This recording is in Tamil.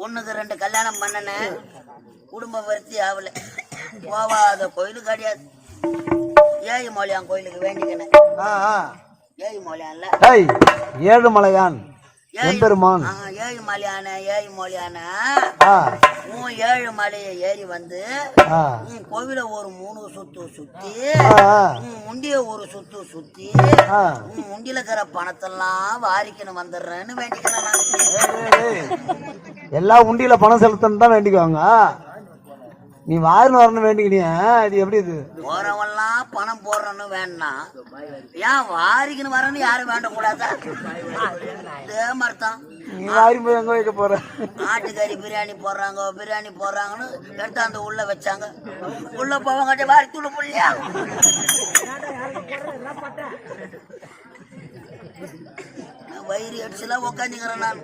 ஒண்ணுக்கு 2 கல்யாணம் பண்ணனேன், குடும்ப விருத்தி ஆகல. போவாத கோயிலு கிடையாது. ஏழு மலையான் கோயிலுக்கு வேண்டிக்கினேன். ஏழு மலையான்ல ஏழுமலையான் எம்பெருமான். ஏழு மலையான உன் 7 மலையை ஏறி வந்து உன் கோவில ஒரு 3 சுத்து சுத்தி, உன் முண்டிய ஒரு சுத்து சுத்தி, உன் முண்டியில இருக்கிற பணத்தெல்லாம் வாரிக்கணும் வந்துடுறேன்னு வேண்டிக்கிறேன். எல்லா உண்டியில பணம் செலுத்தணும் தான் வேண்டிக்குவாங்க. நீ வாரின்னு வரணும் வேண்டிக்கினிய, இது எப்படி? இது போறவெல்லாம் பணம் போடுறன்னு வேணாம், ஏன் வாரிக்குன்னு வரன்னு யாரும் வேண்டக்கூடாதா? இதே மாதிரிதான் நீ வாரி போய் எங்க வைக்க போற? ஆட்டுக்கறி பிரியாணி போடுறாங்கன்னு எடுத்தாந்து உள்ள வச்சாங்க. உள்ள போவங்க வாரி தூள் புள்ளியா வயிறு அடிச்சுலாம் உக்காந்துக்கிறேன் நான்.